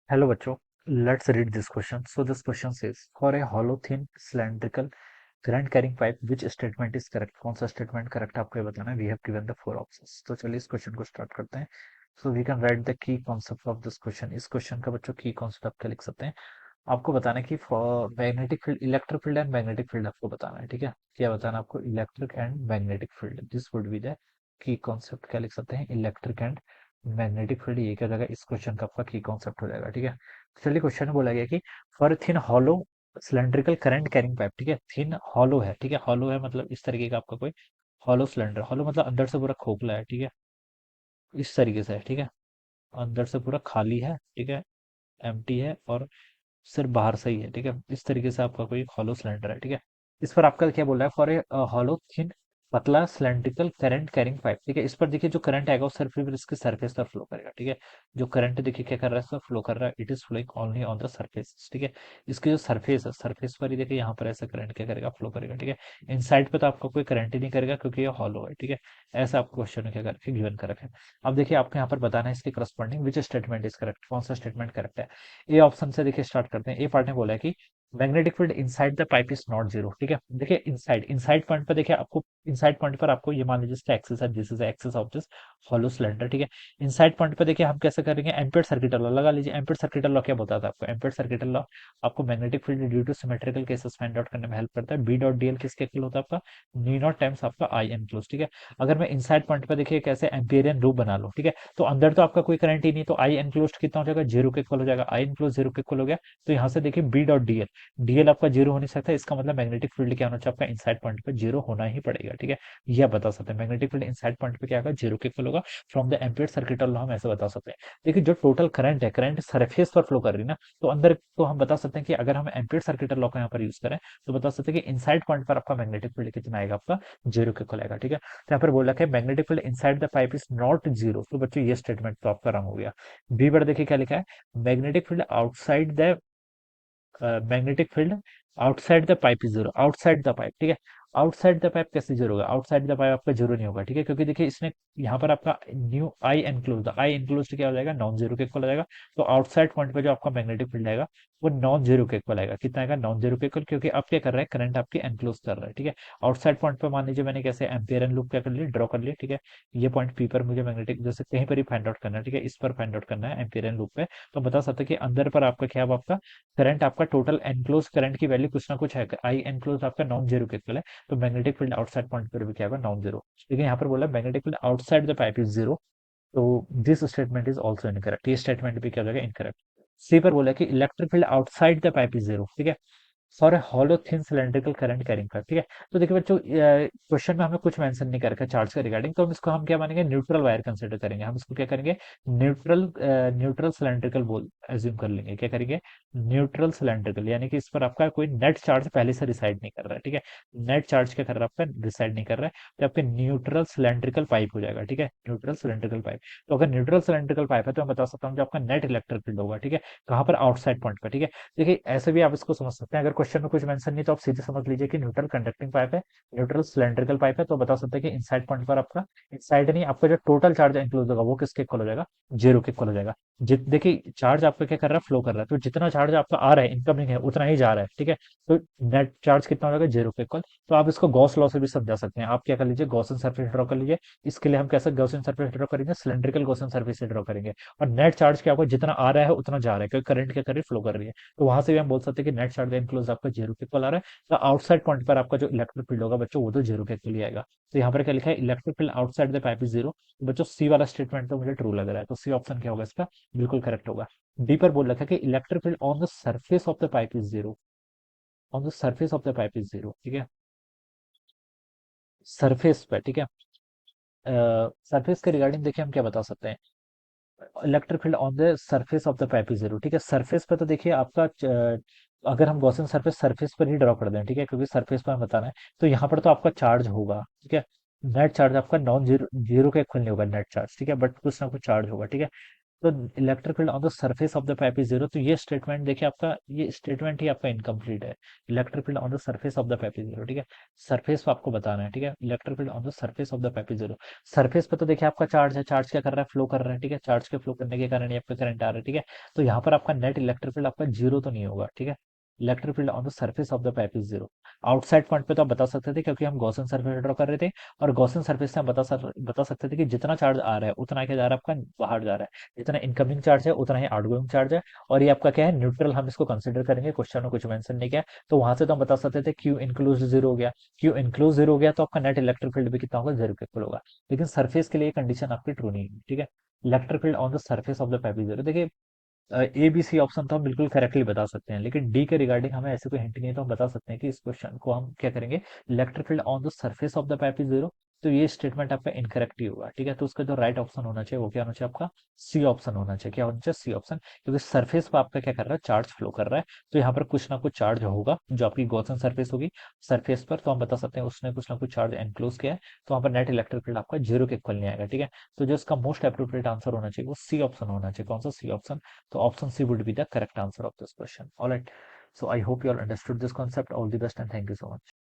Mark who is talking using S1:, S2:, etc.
S1: Hello बच्चों, let's read this question. So this question says, for a hollow thin cylindrical current carrying pipe, which statement is correct? कौन सा statement correct आपको ये बताना है? We have given the four options. तो चलिए इस question को start करते हैं. So we can write the key concept of this question. इस question का बच्चों key concept आप क्या लिख सकते हैं? आपको बताना है कि magnetic field, electric field and magnetic field आपको बताना है. ठीक है, क्या बताना है आपको? Electric and magnetic field. This would be the key concept. क्या लिख सकते हैं? Electric and magnetic field. ये क्या जाएगा? इस क्वेश्चन का आपका की कॉन्सेप्ट हो जाएगा. ठीक है, चलिए क्वेश्चन में बोला गया कि for thin hollow cylindrical current carrying pipe. ठीक है, थिन हॉलो है. ठीक है, हॉलो है मतलब इस तरीके का आपका कोई हॉलो सिलेंडर. हॉलो मतलब अंदर से पूरा खोखला है. ठीक है, इस तरीके से है. ठीक है, अंदर से पूरा खाली है. ठीक है, एम्प्टी है और सिर्फ बाहर से ही है. ठीक है, इस तरीके से आपका कोई हॉलो सिलेंडर है. ठीक है, इस पर आपका क्या बोल रहा है? फॉर ए हॉलो थिन पतला सिलेंड्रिकल करंट कैरिंग पाइप. ठीक है, इस पर देखिए जो करंट आएगा वो सिर्फ इसके सरफेस पर फ्लो करेगा. ठीक है, जो करंट देखिए क्या कर रहा है? इसमें फ्लो कर रहा है. It is flowing only on the surface. ठीक है, इसकी जो सरफेस है, सरफेस पर ही देखिए यहाँ पर ऐसा करंट क्या करेगा? फ्लो करेगा. ठीक है, इनसाइड पे तो आपका कोई करंट ही नहीं करेगा क्योंकि ये हॉलो है. ठीक है, ऐसा आपको क्वेश्चन में क्या करके गिवन कर रखा है. अब देखिए आपको यहाँ पर बताना है इसके corresponding which statement is correct. कौन सा स्टेटमेंट करेक्ट है? ए ऑप्शन से देखिए स्टार्ट करते हैं. ए पार्ट ने बोला है कि magnetic field inside the pipe is not zero. ठीक है, देखिए इनसाइड इनसाइड पॉइंट पर देखिए आपको इनसाइड पॉइंट पर आपको ये मान लीजिए इसका एक्सिस है, this is axis of this hollow cylinder. ठीक है, इनसाइड पॉइंट पर देखिए हम कैसे करेंगे? एम्पियर सर्किट लॉ लगा लीजिए. एम्पियर सर्किट लॉ क्या बताता है आपको? एम्पियर सर्किट लॉ आपको magnetic field due two symmetrical cases find out करने में हेल्प करता है. बी डॉट डीएल किसके इक्वल होता है? आपका नी नॉट टाइम्स आपका आई एनक्लोज. ठीक है, अगर मैं इनसाइड पॉइंट पर देखिए कैसे एम्पियरियन लूप बना लो. ठीक है, तो अंदर तो आपका कोई करंट ही नहीं, तो आई एनक्लोज कितना हो जाएगा? जीरो के इक्वल हो जाएगा. आई एनक्लोज जीरो के इक्वल हो गया. तो यहाँ से देखिए बी डॉट डीएल, डीएल आपका जीरो हो नहीं सकता. इसका मतलब मैग्नेटिक फील्ड क्या होना चाहिए? आपका इनसाइड पॉइंट पे जीरो होना ही पड़ेगा. ठीक है, ये आप बता सकते हैं. मैग्नेटिक फील्ड इनसाइड पॉइंट पे क्या होगा? जीरो के इक्वल होगा. From the ampere circuit law हम ऐसे बता सकते हैं. देखिए जो टोटल करंट है, करंट सरफेस पर फ्लो कर रही है ना, तो अंदर तो हम बता सकते हैं कि अगर हम एम्पियर सर्किट लॉ का यहाँ पर यूज करें तो बता सकते हैं कि इनसाइड पॉइंट पर आपका मैग्नेटिक फील्ड कितना आएगा? आपका जीरो के इक्वल आएगा. ठीक है, तो यहाँ पर बोला कि magnetic field inside the pipe is not zero. तो बच्चों ये स्टेटमेंट तो आपका रंग हो गया. बी पर देखिए क्या लिखा है? Magnetic field outside the magnetic field outside the pipe is zero. Outside the pipe. ठीक है, आउटसाइड द पाइप कैसे जीरो होगा? आउटसाइड द पाइप आपका जीरो नहीं होगा. ठीक है, क्योंकि देखिए इसने यहाँ पर आपका न्यू आई एनक्लोज, आई एनक्लोज क्या हो जाएगा? नॉन जीरो के इक्वल हो जाएगा. तो आउटसाइड पॉइंट पे जो आपका मैग्नेटिक फील्ड आएगा वो नॉन जीरो के इक्वल आएगा. कितना आएगा? नॉन जीरो के इक्वल, क्योंकि आप क्या कर रहा है? करंट आपकी एनक्लोज कर रहा है. ठीक है, आउटसाइड पॉइंट पे मान लीजिए मैंने कैसे एम्पियर एंड लूप क्या कर लिया? ड्रॉ कर लिया. ठीक है, ये पॉइंट पी पर मुझे मैग्नेटिक जैसे कहीं पर ही फाइंड आउट करना है. ठीक है, इस पर फाइंड आउट करना है एम्पियर एंड लूप पे. तो बता सकते हैं कि अंदर पर आपका क्या है? आपका करंट, आपका टोटल एनक्लोज करंट की वैल्यू कुछ ना कुछ है. आई एनक्लोज आपका नॉन जीरो के इक्वल है. तो मैग्नेटिक फील्ड आउटसाइड पॉइंट पर भी क्या होगा? Non zero. लेकिन यहाँ पर बोला magnetic field outside the pipe is zero. तो this statement is also incorrect. ये स्टेटमेंट भी क्या हो जाएगा? इनकरेक्ट. सी पर बोला कि electric field outside the pipe is zero. ठीक है, for a hollow thin cylindrical current carrying pipe. ठीक है, तो देखिए बच्चों क्वेश्चन में हमें कुछ मेंशन नहीं कर रखा चार्ज के रिगार्डिंग, तो हम इसको हम क्या मानेंगे? न्यूट्रल वायर कंसिडर करेंगे. हम इसको क्या करेंगे? न्यूट्रल न्यूट्रल सिलेंड्रिकल बोल एज्यूम कर लेंगे. क्या करेंगे? न्यूट्रल सिलेंड्रिकल, यानी कि इस पर आपका कोई नेट चार्ज पहले से रिसाइड नहीं कर रहा है. ठीक है, नेट चार्ज क्या कर रहा है? आपका रिसाइड नहीं कर रहा है. तो आपके न्यूट्रल सिलेंड्रिकल पाइप हो जाएगा. ठीक है, न्यूट्रल सिलेंड्रिकल पाइप. तो अगर न्यूट्रल सिलेंड्रिकल पाइप है तो मैं बता सकता हूँ जो आपका नेट इलेक्ट्रिक फील्ड होगा. ठीक है, कहाँ पर? आउटसाइड पॉइंट पर. ठीक है, देखिए ऐसे भी आप इसको समझ सकते हैं. अगर क्वेश्चन में कुछ मेंशन नहीं तो आप सीधे समझ लीजिए कि न्यूट्रल कंडक्टिंग पाइप है, न्यूट्रल सिलेंड्रिकल पाइप है. तो बता सकते हैं कि इनसाइड पॉइंट पर आपका, इनसाइड नहीं, आपका जो टोटल चार्ज इंक्लूड होगा वो किसके इक्वल हो जाएगा? जीरो के इक्वल हो जाएगा. देखिए चार्ज आपका क्या कर रहा है? फ्लो कर रहा है. तो जितना चार्ज आपका आ रहा है, इनकमिंग है, उतना ही जा रहा है. ठीक है, तो नेट चार्ज कितना हो जाएगा? जीरो के इक्वल. तो आप इसको गॉस लॉ से भी समझा सकते हैं. आप क्या कर लीजिए? गॉसन सरफेस ड्रॉ कर लीजिए. इसके लिए हम कैसे गॉसन सरफेस ड्रॉ करेंगे? सिलेंड्रिकल गॉसन सरफेस से ड्रॉ करेंगे. और नेट चार्ज क्या होगा? जितना आ रहा है उतना जा रहा है, क्योंकि करंट क्या कर रही है? फ्लो कर रही है. तो वहां से भी हम बोल सकते हैं कि नेट चार्ज इनक्लोज आपका जीरो के इक्वल आ रहा है. तो आउटसाइड पॉइंट पर आपका जो इलेक्ट्रिक फील्ड होगा बच्चों वो तो जीरो के इक्वल ही आएगा. तो यहाँ पर क्या लिखा है? Electric field outside the pipe is zero. तो बच्चों सी वाला स्टेटमेंट तो मुझे ट्रू लग रहा है. तो सी ऑप्शन क्या होगा इसका? बिल्कुल करेक्ट होगा. डी पर बोल रखा है कि electric field on the surface of the pipe is zero. On the surface of the pipe is zero. ठीक है, सरफेस पे. ठीक है, सरफेस के रिगार्डिंग देखिए हम क्या बता सकते हैं? Electric field on the surface of the pipe is zero. ठीक है, सरफेस पे तो देखिए आपका अगर हम गॉसियन सरफेस सरफेस पर ही ड्रॉ कर दें. ठीक है, क्योंकि सरफेस पर हमें बताना है. तो यहाँ पर तो आपका चार्ज होगा. ठीक है, नेट चार्ज आपका नॉन जीरो, जीरो के इक्वल नहीं होगा नेट चार्ज. ठीक है, बट कुछ ना कुछ चार्ज होगा. ठीक है, तो electric field on the surface of the pipe is zero, तो ये स्टेटमेंट देखिए आपका, ये स्टेटमेंट ही आपका इनकम्प्लीट है। Electric field on the surface of the pipe is zero, ठीक है, सरफेस पे आपको बताना है, ठीक है, electric field on the surface of the pipe is zero. Surface पे तो देखिए आपका चार्ज है, चार्ज क्या कर रहा है, फ्लो कर रहा है, ठीक है, चार्ज के फ्लो करने के कारण ये आपका करंट आ रहा है, ठीक है। तो यहाँ पर आपका नेट इलेक्ट्रिक फील्ड आपका जीरो तो नहीं होगा, ठीक है। Electric field on the surface of the pipe is zero. Outside point पे तो आप बता सकते थे, क्योंकि हम गॉसन सरफेस ड्रॉ कर रहे थे, और गॉसन सरफेस से हम बता सकते थे कि जितना चार्ज आ रहा है उतना क्या जा रहा है, आपका बाहर जा रहा है, जितना इनकमिंग चार्ज है उतना ही आउटगोइंग चार्ज है। और ये आपका क्या है, न्यूट्रल, हम इसको कंसिडर करेंगे, क्वेश्चन में कुछ मेंशन नहीं किया। तो वहां से तो हम बता सकते थे क्यू इंक्लूज जीरो हो गया, क्यू इंक्लूज जीरो हो गया तो आपका नेट इलेक्ट्रिक फील्ड भी कितना होगा, जीरो के इक्वल होगा। लेकिन सरफेस के लिए कंडीशन आपकी ट्रू नहीं है, ठीक है। Electric field on the surface of the Pep is zero. देखिए ए बी सी ऑप्शन तो हम बिल्कुल करेक्टली बता सकते हैं, लेकिन डी के रिगार्डिंग हमें ऐसे कोई हिंट नहीं है, तो हम बता सकते हैं कि इस क्वेश्चन को हम क्या करेंगे, electric field on the surface of the pipe is zero. तो ये स्टेटमेंट आपका इनकरेक्ट ही होगा, ठीक है। तो उसका जो राइट ऑप्शन होना चाहिए वो क्या होना चाहिए, आपका सी ऑप्शन होना चाहिए। क्या होना चाहिए, सी ऑप्शन, क्योंकि सरफेस पर आपका क्या कर रहा है, चार्ज फ्लो कर रहा है। तो यहाँ पर कुछ ना कुछ चार्ज होगा, जो आपकी गॉसन सरफेस होगी सरफेस पर, तो हम बता सकते हैं उसने कुछ ना कुछ चार्ज एनक्लोज किया है। तो वहाँ पर नेट इलेक्ट्रिक फील्ड आपका जीरो के इक्वल नहीं आएगा, ठीक है। तो जो इसका मोस्ट अप्रोप्रिएट आंसर होना चाहिए वो सी ऑप्शन होना चाहिए। कौन सा, C option. So option C would be the correct answer of this question. All right. So I hope you all understood this concept. All the best and thank you so much.